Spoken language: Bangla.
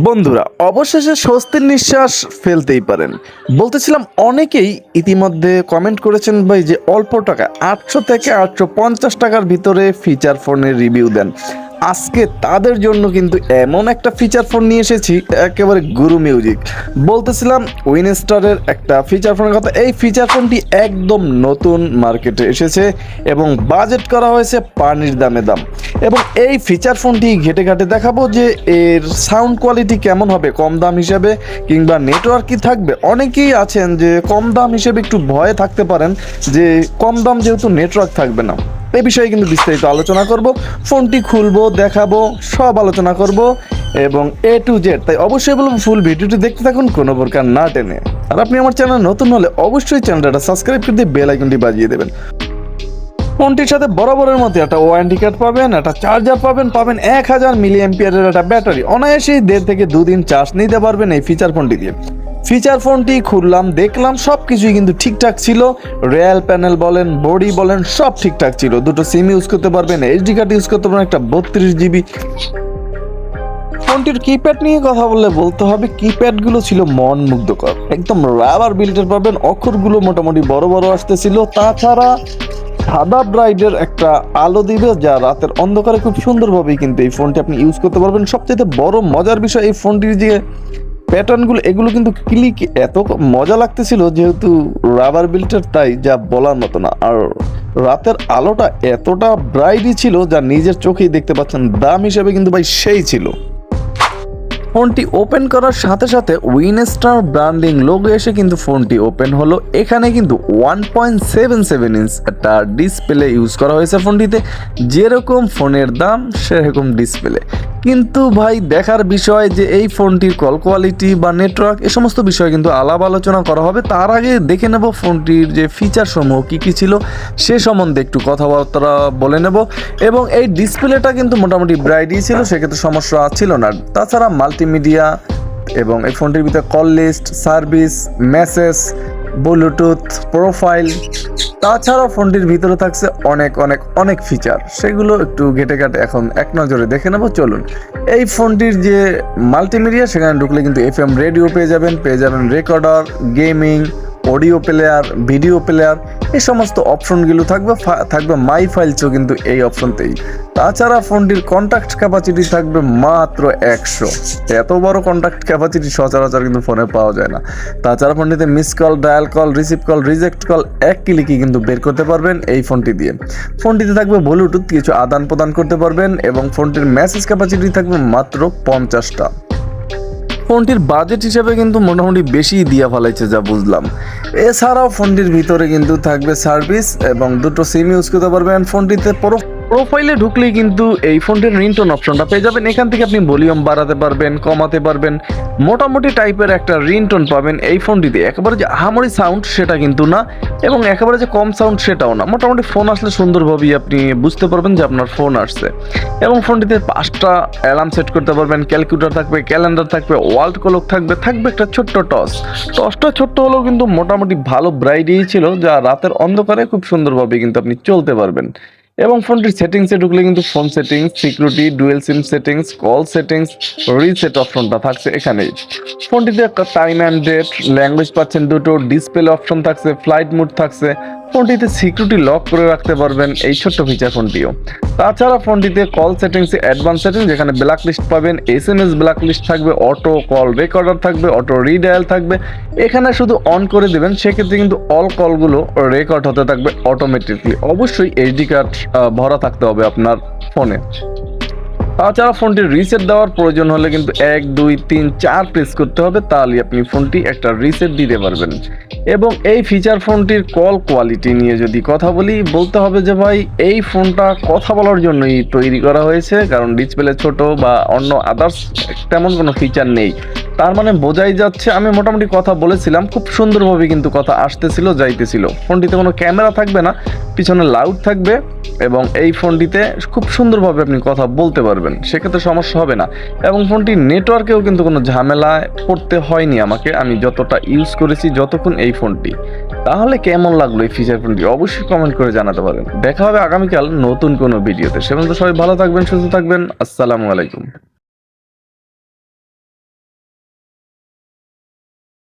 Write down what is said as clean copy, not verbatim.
বন্ধুরা, অবশেষে স্বস্তির নিঃশ্বাস ফেলতেই পারেন। বলতেছিলাম, অনেকেই ইতিমধ্যে কমেন্ট করেছেন ভাই যে অল্প টাকা 800 থেকে 850 টাকার ভিতরে ফিচার ফোনের রিভিউ দেন। আজকে তাদের জন্য কিন্তু এমন একটা ফিচার ফোন নিয়ে এসেছি, একেবারে গুরু মিউজিক। বলতেছিলাম উইনস্টারের একটা ফিচার ফোনের কথা। এই ফিচার ফোনটি একদম নতুন মার্কেটে এসেছে এবং বাজেট করা হয়েছে পানির দামে দাম। এবং এই ফিচার ফোনটি ঘেটে ঘাটে দেখাবো যে এর সাউন্ড কোয়ালিটি কেমন হবে কম দাম হিসেবে, কিংবা নেটওয়ার্ক কি থাকবে। অনেকেই আছেন যে কম দাম হিসেবে একটু ভয়ে থাকতে পারেন যে কম দাম যেহেতু নেটওয়ার্ক থাকবে না। এই বিষয়ে কিন্তু বিস্তারিত আলোচনা করব, ফোনটি খুলবো, দেখাবো, সব আলোচনা করব এবং A to Z। তাই অবশ্যই বলবো ফুল ভিডিওটি দেখতে থাকুন কোনো প্রকার না টেনে। আর আপনি আমার চ্যানেল নতুন হলে অবশ্যই চ্যানেলটা সাবস্ক্রাইব করে দিয়ে বেল আইকনটি বাজিয়ে দেবেন। ফোনটির সাথে বরাবরের মধ্যে একটা ওয়ারেন্টি কার্ড পাবেন, একটা চার্জার পাবেন 1000 মিলি অ্যাম্পিয়ারের একটা ব্যাটারি। অনায়াসেই 1.5 থেকে 2 দিন চার্জ নিতে পারবেন এই ফিচার ফোনটি দিয়ে। ফিচার ফোনটি খুললাম, দেখলাম সব কিছুই কিন্তু ঠিকঠাক ছিল। রিয়েল প্যানেল বলেন, বডি বলেন, সব ঠিকঠাক ছিল। দুটো সিম ইউজ করতে পারবেন, এইচডি কার্ড ইউজ করতে পারবেন, একটা 32 জিবি। ফোনটির কিপ্যাড নিয়ে কথা বললে বলতে হবে কিপ্যাডগুলো ছিল মন মুগ্ধকর, একদম রাবার বিল্টের পাবেন। অক্ষরগুলো মোটামুটি বড় বড় আসতেছিল। তাছাড়া সাদা ব্রাইডের একটা আলো দিবে যা রাতের অন্ধকারে খুব সুন্দরভাবেই কিন্তু এই ফোনটি আপনি ইউজ করতে পারবেন। সবচেয়ে বড় মজার বিষয়, এই ফোনটির যে প্যাটার্নগুলো এগুলো কিন্তু ক্লিক এত মজা লাগতেছিল, যেহেতু রাবার বিল্টের, তাই যা বলার মতো না। আর রাতের আলোটা এতটা ব্রাইটই ছিল যা নিজের চোখেই দেখতে পাচ্ছেন। দাম হিসেবে কিন্তু ভাই সেই ছিল। ফোনটি ওপেন করার সাথে সাথে উইনস্টার ব্র্যান্ডিং লোগো এসে কিন্তু ফোনটি ওপেন হলো। এখানে কিন্তু 1.77 ইঞ্চ একটা ডিসপ্লে ইউজ করা হয়েছে ফোনটিতে। যেরকম ফোনের দাম সেরকম ডিসপ্লে। কিন্তু ভাই দেখার বিষয় যে এই ফোনটির কল কোয়ালিটি বা নেটওয়ার্ক এ সমস্ত বিষয় কিন্তু আলাপ আলোচনা করা হবে। তার আগে দেখে নেব ফোনটির যে ফিচার সমূহ কী কী ছিল সে সম্বন্ধে একটু কথাবার্তা বলে নেব। এবং এই ডিসপ্লেটা কিন্তু মোটামুটি ব্রাইটই ছিল, সেক্ষেত্রে সমস্যা ছিল না। তাছাড়া মাল্টিমিডিয়া এবং এই ফোনটির ভিতরে call list, service, message, Bluetooth, profile, তাছাড়াও ফোনটির ভিতরে থাকছে অনেক ফিচার। সেগুলো একটু ঘেটে ঘাটে এখন এক নজরে দেখে নেব, চলুন। এই ফোনটির যে মাল্টিমিডিয়া, সেখানে ঢুকলে কিন্তু FM রেডিও পেয়ে যাবেন recorder, gaming, audio player, video player, এই সমস্ত অপশনগুলো থাকবে মাই ফাইলসও কিন্তু এই অপশনতেই। তাছাড়া ফোনটির কন্ট্যাক্ট ক্যাপাসিটি থাকবে মাত্র 100। এত বড় কন্ট্যাক্ট ক্যাপাসিটি সচরাচর কিন্তু ফোনে পাওয়া যায় না। তাছাড়া ফোনটিতে miss call, dial call, receive call, reject call এক ক্লিকই কিন্তু বের করতে পারবেন এই ফোনটি দিয়ে। ফোনটিতে থাকবে ব্লুটুথ, কিছু আদান প্রদান করতে পারবেন এবং ফোনটির মেসেজ ক্যাপাসিটি থাকবে মাত্র 50টা। ফোনটির বাজেট হিসেবে কিন্তু মোটামুটি বেশি দিয়া ফেলাইছে যা বুঝলাম। এছাড়াও ফোনটির ভিতরে কিন্তু থাকবে সার্ভিস এবং দুটো সিম ইউজ করতে পারবেন। ফোনটিতে প্রোফাইলে ঢুকলেই কিন্তু এই ফোনটির রিংটোন অপশনটা পেয়ে যাবেন। এখান থেকে আপনি ভলিউম বাড়াতে পারবেন, কমাতে পারবেন, মোটামুটি টাইপের একটা রিংটোন পাবেন এই ফোনটিতে। একেবারে যে আহামরি সাউন্ড সেটা কিন্তু না, এবং একেবারে যে কম সাউন্ড সেটাও না। মোটামুটি ফোন আসলে সুন্দরভাবেই আপনি বুঝতে পারবেন যে আপনার ফোন আসছে। এবং ফোনটিতে 5টা অ্যালার্ম সেট করতে পারবেন, ক্যালকুলেটর থাকবে, ক্যালেন্ডার থাকবে, ওয়ার্ল্ড ক্লক থাকবে একটা ছোট্ট টসটা ছোট্ট হলেও কিন্তু মোটামুটি ভালো ব্রাইটই ছিল, যা রাতের অন্ধকারে খুব সুন্দরভাবে কিন্তু আপনি চলতে পারবেন। এবং ফোনটির সেটিংসে ঢুকলে কিন্তু ফোন সেটিংস, সিকিউরিটি, ডুয়েল সিম সেটিংস, কল সেটিংস, রিসেট অপশনটা থাকছে এখানেই। ফোনটিতে একটা টাইম অ্যান্ড ডেট, ল্যাঙ্গুয়েজ পাচ্ছেন দুটো, ডিসপ্লে অপশন থাকছে, ফ্লাইট মোড থাকছে। ফোনটিতে সিকিউরিটি লক করে রাখতে পারবেন এই ছোট্ট ফিচার ফোনটিও। তাছাড়া ফোনটিতে কল সেটিংসে অ্যাডভান্স সেটিং, যেখানে ব্ল্যাক লিস্ট পাবেন, SMS ব্ল্যাক লিস্ট থাকবে, অটো কল রেকর্ডার থাকবে, অটো রিডায়াল থাকবে। এখানে শুধু অন করে দেবেন, সেক্ষেত্রে কিন্তু অল কলগুলো রেকর্ড হতে থাকবে অটোমেটিকলি। অবশ্যই এইচডি কার্ড ভরা থাকতে হবে আপনার ফোনে। তাছাড়া ফোনটির রিসেট দেওয়ার প্রয়োজন হলে কিন্তু 1 2 3 4 প্রেস করতে হবে, তাহলে আপনি ফোনটি একটা রিসেট দিতে পারবেন। এবং এই ফিচার ফোনটির কল কোয়ালিটি নিয়ে যদি কথা বলি, বলতে হবে যে ভাই এই ফোনটা কথা বলার জন্যই তৈরি করা হয়েছে, কারণ ডিসপ্লে ছোট বা অন্য আদার্স তেমন কোনো ফিচার নেই। তার মানে বোঝাই যাচ্ছে, আমি মোটামুটি কথা বলেছিলাম, খুব সুন্দরভাবে কিন্তু কথা আসতেছিল যাইতেছিল। ফোনটিতে কোনো ক্যামেরা থাকবে না, পিছনে লাউড থাকবে এবং এই ফোনটিতে খুব সুন্দরভাবে আপনি কথা বলতে পারবেন, সেক্ষেত্রে সমস্যা হবে না। এবং ফোনটির নেটওয়ার্কেও কিন্তু কোনো ঝামেলায় পড়তে হয়নি আমাকে, আমি যতটা ইউজ করেছি যতক্ষণ এই ফোনটি। তাহলে কেমন লাগলো এই ফিচার ফোনটি অবশ্যই কমেন্ট করে জানাতে পারেন। দেখা হবে আগামীকাল নতুন কোনো ভিডিওতে। সে পর্যন্ত সবাই ভালো থাকবেন, সুস্থ থাকবেন। আসসালামু আলাইকুম।